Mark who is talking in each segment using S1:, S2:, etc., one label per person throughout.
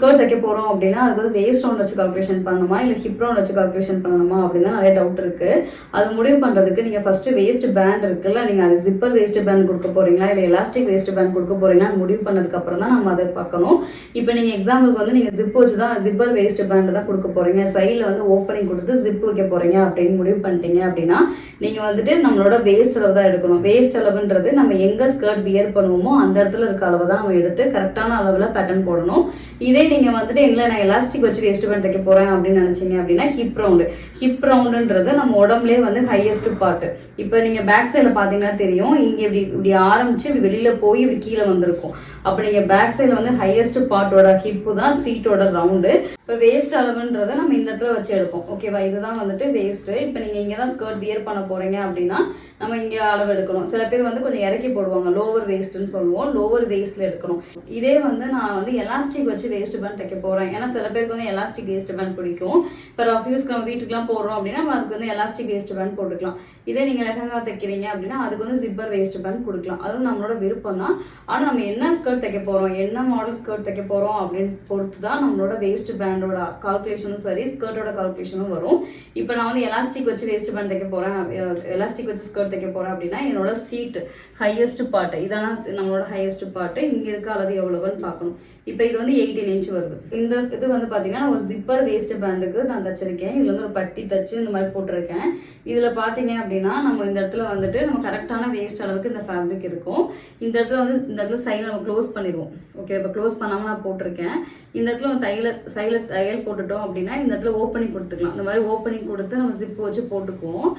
S1: Skirt தைக்க போகிறோம் அப்படின்னா அதுக்கு வந்து வேஸ்ட் ரவுண்ட் வச்சு கால்குலேஷன் பண்ணணுமா இல்லை ஹிப் ரவுண்ட் வச்சு கால்குலேஷன் பண்ணணுமா அப்படின்னு தான் நிறைய டவுட் இருக்குது. அது முடிவு பண்ணுறதுக்கு நீங்கள் ஃபஸ்ட்டு வேஸ்ட் பேண்ட் இருக்குல்ல, நீங்கள் அது ஜிப்பர் வேஸ்ட் பேண்ட் கொடுக்க போகிறீங்களா இல்லை எலாஸ்டிக் வேஸ்ட் பேண்ட் கொடுக்க போகிறீங்களான்னு முடிவு பண்ணதுக்கப்புறம் தான் நம்ம அதை பார்க்கணும். இப்போ நீங்கள் எக்ஸாம்பிளுக்கு வந்து நீங்கள் ஜிப் வச்சு தான் ஜிப்பர் வேஸ்ட் பேண்ட் தான் கொடுக்க போகிறீங்க, சைடில் வந்து ஓப்பனிங் கொடுத்து ஜிப் வைக்க போகிறீங்க அப்படின்னு முடிவு பண்ணிட்டீங்க அப்படின்னா நீங்கள் வந்துட்டு நம்மளோட வேஸ்ட் அளவு தான் எடுக்கணும். வேஸ்ட் அளவுன்றது நம்ம எங்கே ஸ்கர்ட் வியர் பண்ணுவோமோ அந்த இடத்துல இருக்க அளவு தான் நம்ம எடுத்து கரெக்டான அளவில் பேட்டர்ன் போடணும். இதே நீங்கள் வந்துட்டு எங்களை நான் எலாஸ்டிக் வச்சு வேஸ்ட் பேண்ட் தைக்க போகிறேன் அப்படின்னு நினச்சிங்க அப்படின்னா ஹிப் ரவுண்டுன்றது நம்ம உடம்புலேயே வந்து ஹையஸ்ட் பார்ட். இப்போ நீங்கள் பேக் சைடில் பார்த்தீங்கன்னா தெரியும், இங்கே இப்படி ஆரம்பித்து இப்படி வெளியில் போய் இப்படி கீழே வந்திருக்கும். அப்போ நீங்கள் பேக் சைடில் வந்து ஹையஸ்ட் பார்ட்டோட ஹிப்பு தான் சீட்டோட ரவுண்டு. இப்போ வேஸ்ட் அளவுன்றதை நம்ம இந்த இடத்துல வச்சு எடுப்போம். ஓகேவா, இதுதான் வந்துட்டு வேஸ்ட்டு. இப்போ நீங்கள் இங்கே தான் ஸ்கர்ட் வியர் பண்ண போகிறீங்க அப்படின்னா நம்ம இங்கே அளவு எடுக்கணும். சில பேர் வந்து கொஞ்சம் இறக்கி போடுவாங்க, லோவர் வேஸ்ட்டுன்னு சொல்லுவோம், லோவர் வேஸ்ட்டில் எடுக்கணும். இதே வந்து நான் வந்து எலாஸ்டிக் வச்சு வேஸ்ட் பேண்ட் தைக்க போகிறேன். ஏன்னா சில பேருக்கு வந்து எலாஸ்டிக் வேஸ்ட் பேண்ட் பிடிக்கும். இப்போ ரஃப் யூஸ்க்கு நம்ம வீட்டுக்குலாம் போடுறோம் அப்படின்னா நம்ம அதுக்கு வந்து எலாஸ்டிக் வேஸ்ட் பேண்ட் போட்டுக்கலாம். இதே நீங்கள் லெஹங்கா தைக்கிறீங்க அப்படின்னா அதுக்கு வந்து ஜிப்பர் வேஸ்ட் பேண்ட் கொடுக்கலாம். அதுவும் நம்மளோட விருப்பம் தான். ஆனால் நம்ம என்ன ஸ்கர்ட் தைக்க போகிறோம், என்ன மாடல் ஸ்கர்ட் தைக்க போகிறோம் அப்படின்னு பொறுத்து தான் நம்மளோட வேஸ்ட் பேண்டோட கால்குலேஷனும் சரி, ஸ்கர்ட்டோட கால்குலேஷனும் வரும். இப்போ நான் வந்து எலாஸ்டிக் வச்சு வேஸ்ட் பேண்ட் தைக்க போகிறேன், எலாஸ்டிக் வச்சு ஸ்கர்ட் தைக்க போகிறேன் அப்படின்னா என்னோட சீட் ஹையஸ்ட் பார்ட், இதெல்லாம் நம்மளோட ஹையஸ்ட் பார்ட்டு. இங்கே இருக்க அளவு எவ்வளோன்னு பார்க்கணும். இப்போ இது வந்து 18 இன்ச் வருது. இந்த இது வந்து பார்த்தீங்கன்னா ஒரு ஜிப்பர் வேஸ்ட் பேண்டுக்கு நான் தச்சிருக்கேன். இதில் வந்து ஒரு பட்டி தச்சு இந்த மாதிரி போட்டிருக்கேன். இதில் பார்த்தீங்க அப்படின்னா நம்ம இந்த இடத்துல வந்துட்டு நம்ம கரெக்டான வேஸ்ட் அளவுக்கு இந்த ஃபேப்ரிக் இருக்கும். இந்த இடத்துல சைடில் நம்ம க்ளோஸ் பண்ணிடுவோம். ஓகே, இப்போ க்ளோஸ் பண்ணாமல் நான் போட்டிருக்கேன். இந்த இடத்துல நம்ம சைடில் தையல் போட்டுட்டோம் அப்படின்னா இந்த இடத்துல ஓப்பனிங் கொடுத்துக்கலாம். இந்த மாதிரி ஓப்பனிங் கொடுத்து நம்ம ஜிப்பு வச்சு போட்டுக்குவோம்.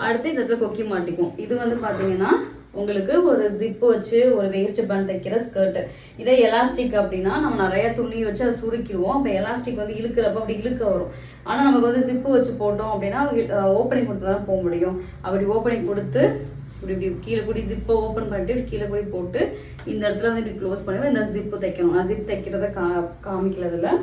S1: அடுத்து இந்த இடத்துல கொக்கி மாட்டிக்குவோம். இது வந்து பார்த்தீங்கன்னா உங்களுக்கு ஒரு ஜிப்பு வச்சு ஒரு வேஸ்ட் பேண்ட் தைக்கிற ஸ்கர்ட். இதே எலாஸ்டிக் அப்படின்னா நம்ம நிறைய துணி வச்சு அதை சுருக்கிடுவோம். அப்போ எலாஸ்டிக் வந்து இழுக்கிறப்ப அப்படி இழுக்க வரும். ஆனால் நமக்கு வந்து ஜிப்பு வச்சு போட்டோம் அப்படின்னா ஓப்பனிங் கொடுத்து தான் போக முடியும். அப்படி ஓப்பனிங் கொடுத்து இப்படி கீழே கூடி ஜிப்பை ஓப்பன் பண்ணிட்டு இப்படி கீழே கூடி போட்டு இந்த இடத்துல வந்து இப்படி க்ளோஸ் பண்ணுவோம். இந்த ஜிப்பு தைக்கணும். நான் ஜிப் தைக்கிறத காமிக்கல இதில்.